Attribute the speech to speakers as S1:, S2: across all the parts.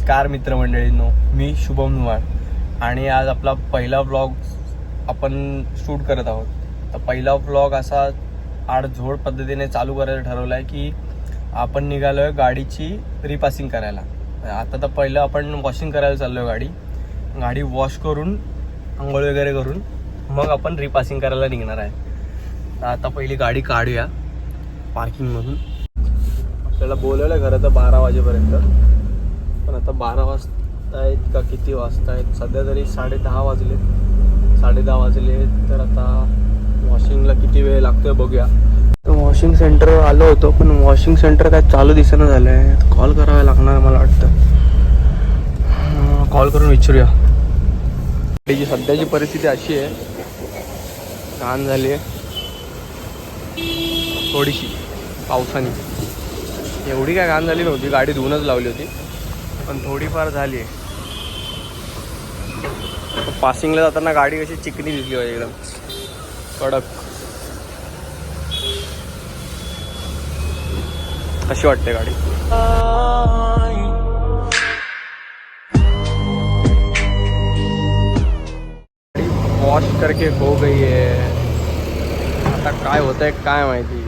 S1: नमस्कार मित्रमंडळींनो, मी शुभम नुवाड आणि आज आपला पहिला व्लॉग आपण शूट करत आहोत. तर पहिला व्लॉग असा आडझोड पद्धतीने चालू करायला ठरवला आहे की आपण निघालो आहे गाडीची रिपासिंग करायला. आता तर पहिलं आपण वॉशिंग करायला चाललो आहे. गाडी वॉश करून आंघोळ वगैरे करून मग आपण रिपासिंग करायला निघणार आहे. तर आता पहिली गाडी काढूया पार्किंगमधून. आपल्याला बोलवलं आहे खरं तर 12 वाजेपर्यंत, पण आता 12 वाजता आहेत का किती वाजता आहेत, सध्या तरी 10:30 वाजले. 10:30 वाजले तर आता वॉशिंगला किती वेळ लागतोय बघूया. तर वॉशिंग सेंटर आलो होतो, पण वॉशिंग सेंटर काय चालू दिसेना झालं आहे. कॉल करावा लागणार मला वाटतं. कॉल करून विचारूया. जी सध्याची परिस्थिती अशी आहे, घाण झाली आहे थोडीशी पावसाने. एवढी काय घाण झाली नव्हती, गाडी धुवूनच लावली होती, पण थोडीफार झाली आहे. पासिंगला जाताना गाडी कशी चिकनी दिसली पाहिजे, एकदम कडक. कशी वाटते गाडी? वॉश करके हो गई है. आता काय होतंय काय माहिती.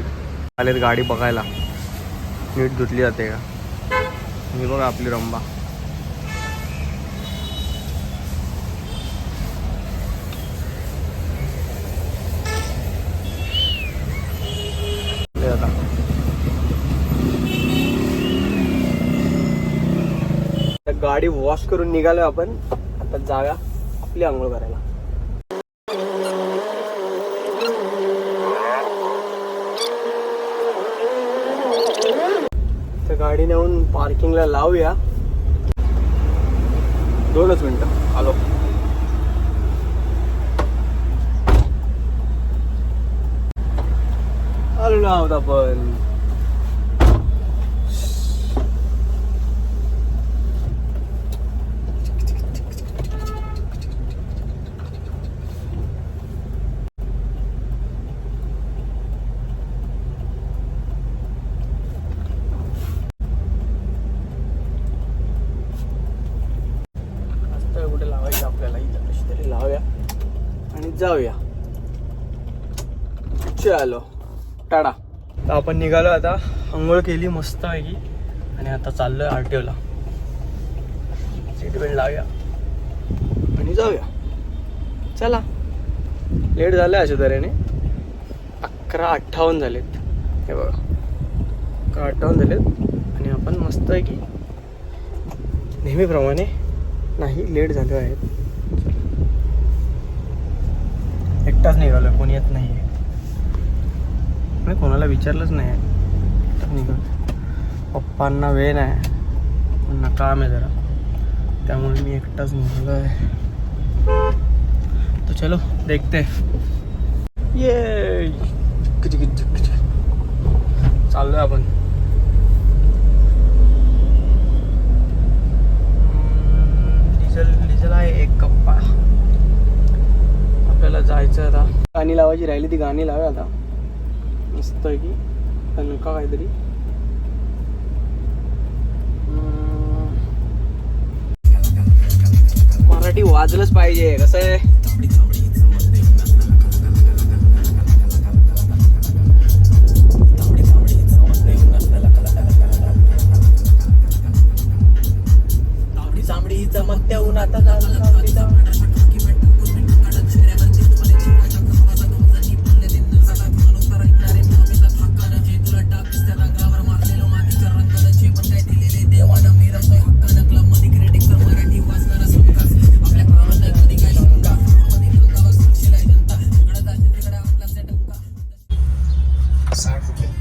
S1: आलेत गाडी बघायला नीट धुतली जाते का. ही बघा आपली रंबा. आता गाडी वॉश करून निघालोय आपण. आता जाऊया आपली आंघोळ करायला. गाडी नेऊन पार्किंगला लावूया. 2च मिनिटं आलो. आहोत आपण. कुठे लावायचं आपल्याला, इथं कशी तरी लावूया आणि जाऊया. चलो टाटा. तर आपण निघालो. आता आंघोळ केली मस्त पैकी आणि आता चाललोय RTOला. सीट बेल्ट लावूया आणि जाऊया. चला. लेट झालं अशा तऱ्हेने. 11:58 झालेत. हे बघा 11:58 झालेत आणि आपण मस्त पैकी नेहमीप्रमाणे नाही लेट झाले आहेत. एकटाच निघालोय, कोणी येत नाही. मी कोणाला विचारलंच नाही. एकटाच निघालो. पप्पांना वेळ नाही, त्यांना काम आहे जरा, त्यामुळे मी एकटाच निघालोय. तो चलो देखते. ये चाललोय आपण. डिझेल आहे 1 कप्पा. आपल्याला जायचं आता. गाणी लावायची राहिली, ती गाणी लावा आता मस्त आहे की तनका काहीतरी. मराठी वाजलंच पाहिजे. कसं आहे,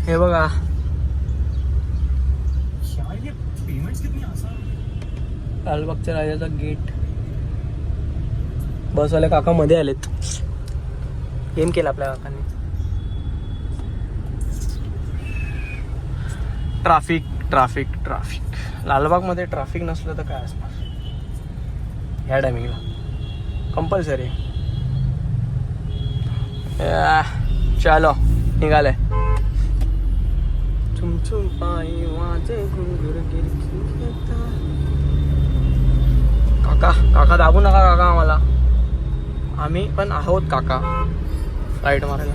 S1: हे बघा लालबागच्या राजाचा गेट. बसवाले काका मध्ये आलेत. गेम केला आपल्या काकांनी. Traffic traffic traffic. लालबागमध्ये ट्राफिक नसलं तर काय असणार ह्या टायमिंगला. कंपल्सरी. चलो निघाले. चुम चुम पायी वाजे घुंगुर गिरकी घेता. काका दाबू नका काका आम्हाला, आम्ही पण आहोत काका राईट मारायला.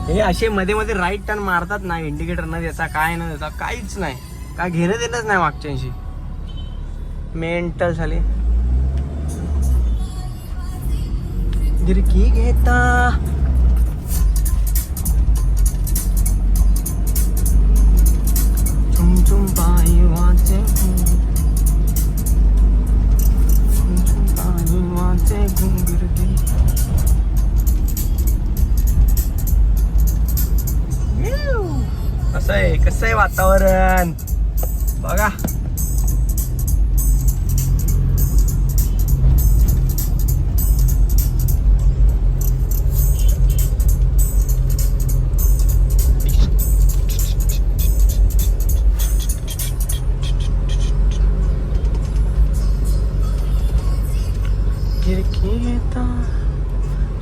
S1: हे असे मध्ये मध्ये राईट टर्न मारतात ना, इंडिकेटर न देता काय न देता, काहीच नाही, काय घेणं देणंच नाही मागच्यांशी. मेंटल झाले. गिरकी घेता चुम चुम पायी वाचे, चुम चुम पायी वाचे गिरकी. कसं आहे वातावरण बघा.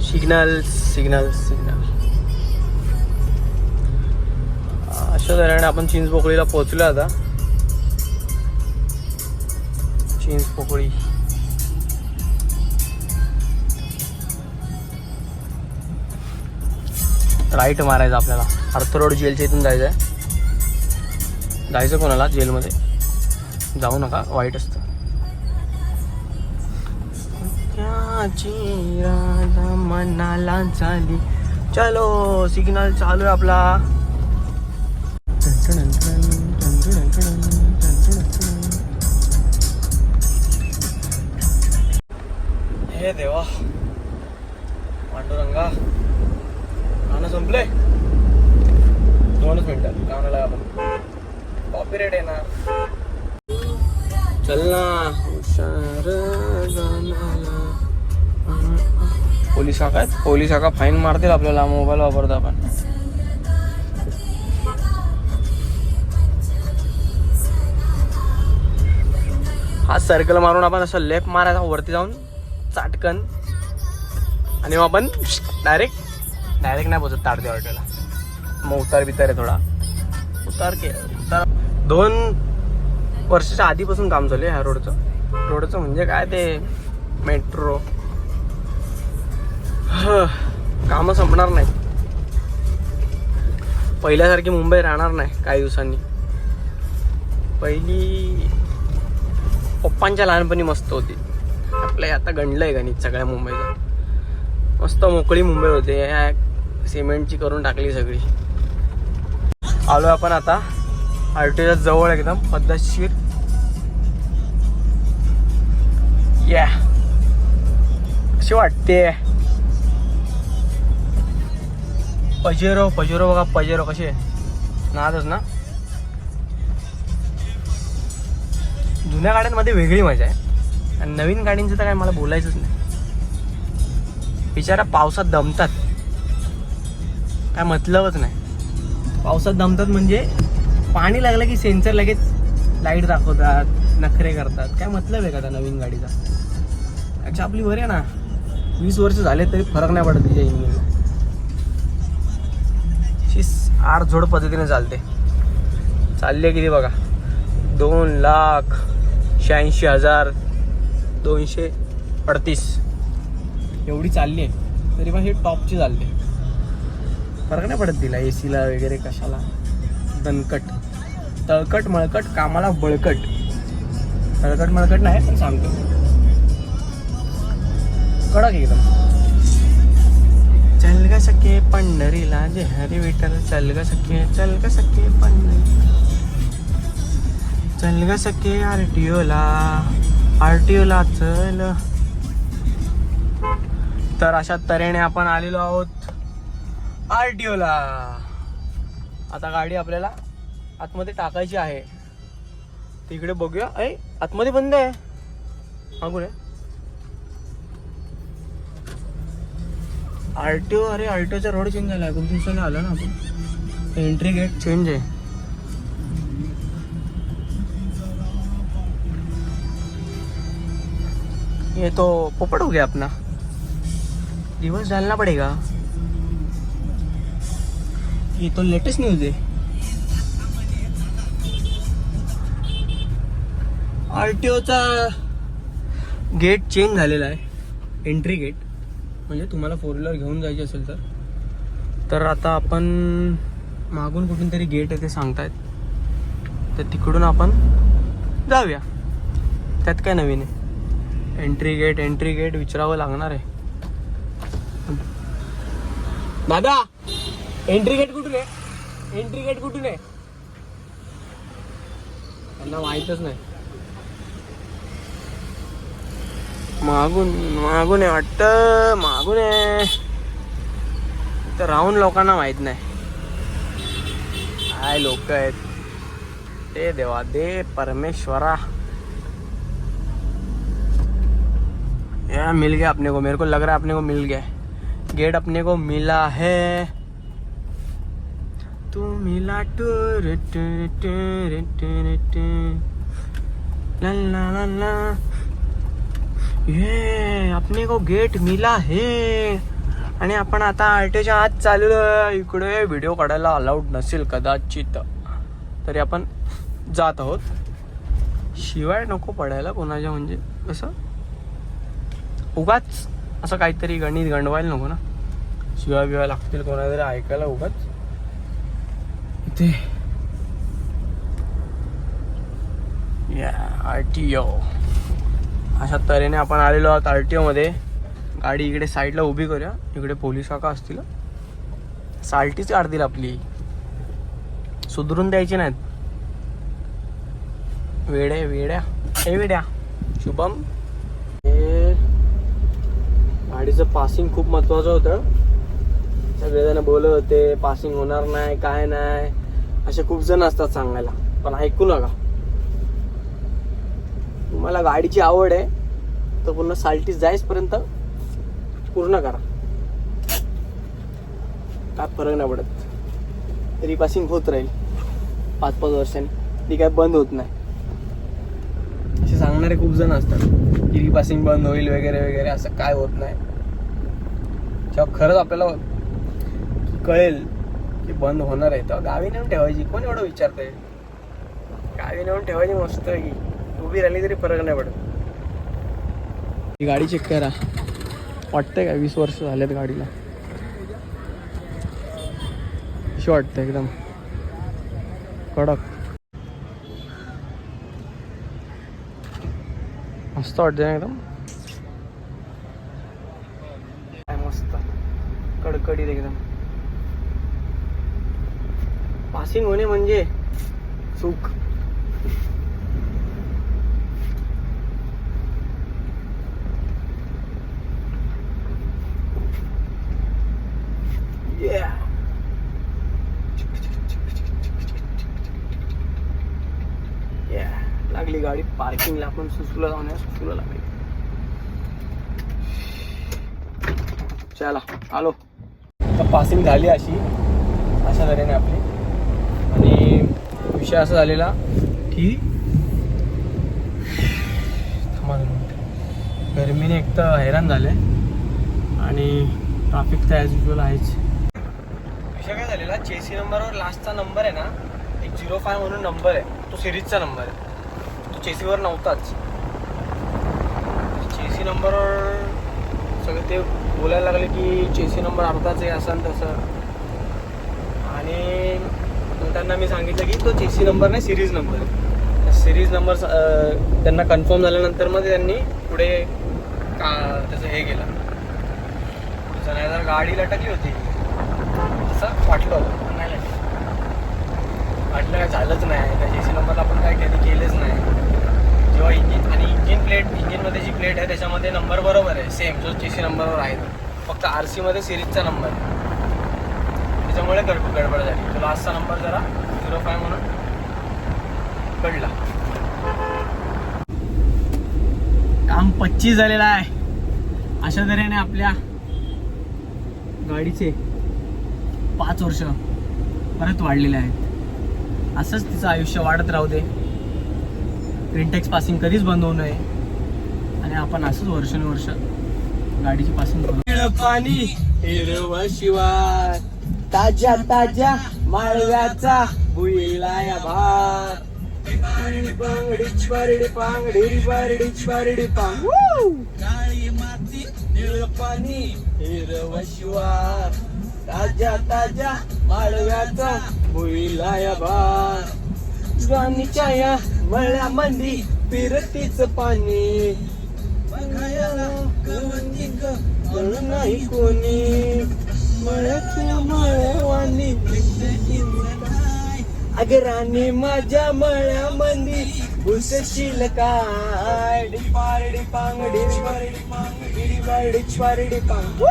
S1: Signal signal signal. अशा तऱ्हेने आपण चिंचपोकळीला पोहोचलो आता. चिंचपोकळी राईट मारायचं आपल्याला. अर्थरोड जेलच्या इथून जायचं आहे. जायचं कोणाला जेलमध्ये जाऊ नका, वाईट असतं. राधा मनाला झाली. चलो सिग्नल चालू आहे आपला. हे देवा पांडुरंगा, गाणं संपलंय. 2 मिनिटं गाण्याला आपण कॉपीराइट येणार. चल ना हुशार गाण्याला. पोलीस काका आहेत, पोलीस काका फाईन मारतील आपल्याला मोबाईल वापरतो आपण. हा सर्कल मारून आपण असं लेफ्ट मारायचा वरती जाऊन चाटकन, आणि मग आपण डायरेक्ट नाही पोचत ताडदेव हॉटेलला. मग उतार बितार आहे थोडा, उतार 2 वर्षाच्या आधीपासून काम चालू आहे ह्या रोडचं म्हणजे काय ते मेट्रो. कामं संपणार नाही. पहिल्यासारखी मुंबई राहणार नाही काही दिवसांनी. पहिली पप्पांच्या लहानपणी मस्त होती. आपल्या आता गणलंय गणित सगळ्या मुंबईचं. मस्त मोकळी मुंबई होते, सिमेंटची करून टाकली सगळी. आलो आपण आता आरटीओच्या जवळ एकदम पद्धतशीर. या कशी वाटते पजेरो बघा. पजेरो कसे नादच ना. जुन्या गाड्यांमध्ये वेगळी मजा आहे आणि नवीन गाड्यांचं तर काय मला बोलायचंच नाही. बिचारा पावसात दमतात, काय मतलबच नाही. पावसात दमतात म्हणजे पाणी लागलं की सेन्सर लगेच लाईट दाखवतात, नखरे करतात. काय मतलब आहे का त्या नवीन गाडीचा. अच्छा आपली बरी आहे ना, 20 वर्ष झाले तरी फरक नाही पडत तिच्या इंजिनला. आडझोड पद्धतीने चालते. चालली किती बघा, 2,86,238 एवढी चालली आहे. तरी पण ही टॉपची चालते, फरक नाही पडत तिला. एसीला वगैरे कशाला. दणकट तळकट मळकट कामाला बळकट. तळकट मळकट नाही पण सांगतो कडक एकदम. चल ग सखे पंढरीला जे हरी विठ्ठल. चल ग सखे पंढरी. चल ग सखे आरटीओला चल. तर अशा तऱ्हेने आपण आलेलो आहोत आरटीओला. आता गाडी आपल्याला आतमध्ये टाकायची आहे. तिकडे बघूया. आतमध्ये बंद आहे. मागून आहे आरटीओ. अरे आरटीओचा रोड चेंज झाला आहे. खूप दिवसाने आलो ना आपण. एंट्री गेट चेंज आहे. ये तो पोपट हो गया अपना, रिवर्स डालना पड़ेगा। ये तो लेटेस्ट न्यूज है। आरटीओचा गेट चेंज झालेला आहे, एंट्री गेट, म्हणजे तुम्हाला 4 व्हीलर घेऊन जायची असेल तर आता आपण मागून कुठून तरी गेट आहे ते सांगतायत, तर तिकडून आपण जाऊया। त्यात काय नवीन आहे? एंट्री गेट विचारावं लागणार आहे। दादा एंट्री गेट कुठून आहे? एंट्री गेट कुठून आहे? त्यांना माहीतच नाही। मागून आहे वाटतं, मागून आहे तर राहून लोकांना माहित नाही काय लोक आहेत ते। देवा दे परमेश्वरा, यार मिल गया अपने को, मेरे को लग रहा है अपने को मिल गया, गेट अपने को मिला है। तू मिला ला ये अपने को गेट मिला है। आणि आपण आता आरटीओच्या आत चाललो। इकडे व्हिडिओ काढायला अलाउड नसेल कदाचित, तरी आपण जात आहोत। शिवाय नको पडायला कोणाच्या, म्हणजे कसं उगाच असं काहीतरी गणित गंडवायला नको ना, शिवाय बिवाय लागतील कोणातरी ऐकायला उगाच। इथे आरटीओ अशा तऱ्हेने आपण आलेलो आहोत आरटीओ मध्ये। गाडी इकडे साईडला उभी करूया, इकडे पोलीस काका असतील, साल्टीच काढतील आपली, सुधरून द्यायची नाहीत। वेड्या शुभम, हे गाडीचं पासिंग खूप महत्वाचं होतं। सगळेजण बोलत होते पासिंग होणार नाही, काय नाही, असे खूप जण असतात सांगायला, पण ऐकू नका। तुम्हाला गाडीची आवड आहे तर पुन्हा साल्टीस जाईसपर्यंत पूर्ण करा, काय फरक नाही पडत। रिपासिंग होत राहील 5-5 वर्षांनी, ती काय बंद होत नाही। असे सांगणारे खूप जण असतात की रिपासिंग बंद होईल वगैरे वगैरे, असं काय होत नाही। जेव्हा खरंच आपल्याला कळेल की बंद होणार आहे तेव्हा गावी नेऊन ठेवायची, कोण एवढं विचारतंय? गावी नेऊन ठेवायची मस्त की उभी राहिली तरी फरक नाही पडत। ही गाडी चेक करा, वाटतंय काय 20 वर्ष झालेत गाडीला, अशी वाटतं एकदम कडक, मस्त वाटतं ना एकदम, काय मस्त कडकडीत एकदम। पासिंग होणे म्हणजे सुख। लागली गाडी पार्किंगला, आपण सुसूला जाऊन सुसूला लागली। चला आलो, तर पासिंग झाली अशा तऱ्हेने आपली। आणि विषय असा झालेला की गरमीने एक तर हैराण झाले आणि ट्रॅफिक तर ॲज युजल आहेच। विषय काय झालेला, चेसी नंबरवर लास्टचा नंबर आहे ना, एक 05 म्हणून नंबर आहे, तो सिरीजचा नंबर आहे, तो चेसीवर नव्हताच। चेसी नंबरवर सगळे ते बोलायला लागले की चेसी नंबर अर्धाच आहे असं तसं, आणि त्यांना मी सांगितलं की तो चेसी नंबर नाही, सिरीज नंबर आहे। सिरीज नंबर त्यांना कन्फर्म झाल्यानंतर मग त्यांनी पुढे का त्याचं हे केलं, नाही तर गाडी लटकली होती असं वाटलं होतं, नाही लटकली, वाटलं काय झालंच नाही, त्या चेसी नंबरला आपण काय कधी केलंच नाही। जेव्हा इंजिनमध्ये जी प्लेट आहे त्याच्यामध्ये नंबर बरोबर आहे, सेम जो चेसी नंबरवर आहे, फक्त RC मध्ये सिरीजचा नंबर आहे, त्याच्यामुळे गडबड झाली। तो लास्टचा नंबर जरा 05 म्हणून कळला। काम 25 झालेलं आहे। अशा तऱ्हेने आपल्या गाडीचे 5 वर्ष परत वाढलेले आहेत। असंच तिचं आयुष्य वाढत राहू दे, इंटेक्स पासिंग कधीच बंद होऊ नये आणि आपण असंच वर्षानुवर्ष गाडीची पासिंग करू. पाणी हिरवा शिवार, ताज्या ताज्या माळव्याचा बुईलाय भार. पांगडी पांगडी पांग. काळी माती निळ पाणी हिरवा शिवार, ताज्या ताज्या माळव्याचा बुईलाय भार. गाणीच्या या मळ्यामंदी फिरतीच पाणी, म्हणून नाही कोणी मळ्याच्या मळ्यावानी. अगं राणी माझ्या मळ्यामंदी घुसशील काय. डिपारडी पांग डिपारडी पांग.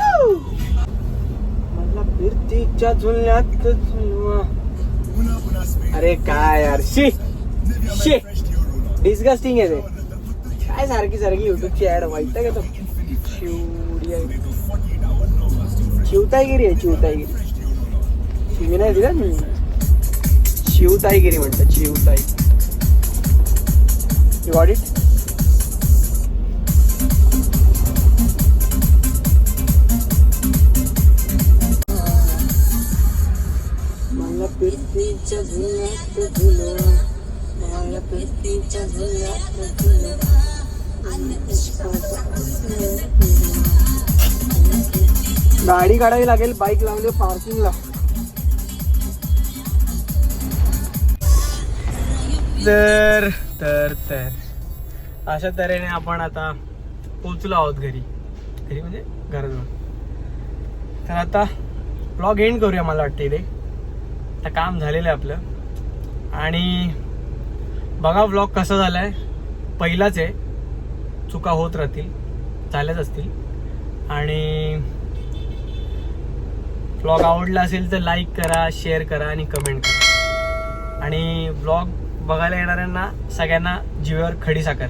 S1: मला फिरतीच्या झुल्यात झुलवा. अरे काय यार, शी शी डिस्गस्टिंग आहे ते. काय सारखी सारखी युट्यूबची ऍड माहिती आहे का? तो शिवताईगिरी आहे, शिवताईगिरी. शिवी नाही दिला मी, शिवताईगिरी म्हणतात, शिवताई. You got it? मला फिरतीच्या झुल्यात झुलवा, मला फिरतीच्या झुल्यात झुलवा. गाडी काढावी लागेल, बाईक लावली पार्किंगला. तर तर तर अशा तऱ्हेने आपण आता पोचलो आहोत घरी. घरी म्हणजे घराजवळ. तर आता ब्लॉग एंड करूया मला वाटते इथे. आता काम झालेलं आहे आपलं. आणि बघा ब्लॉग कसा झाला आहे. पहिलाच आहे, चुका होत राहतील, झाल्याच असतील. आणि ब्लॉग आवडला असेल तर लाईक करा, शेअर करा आणि कमेंट करा. आणि ब्लॉग बघायला येणाऱ्यांना सगळ्यांना जीवावर खडी साखर.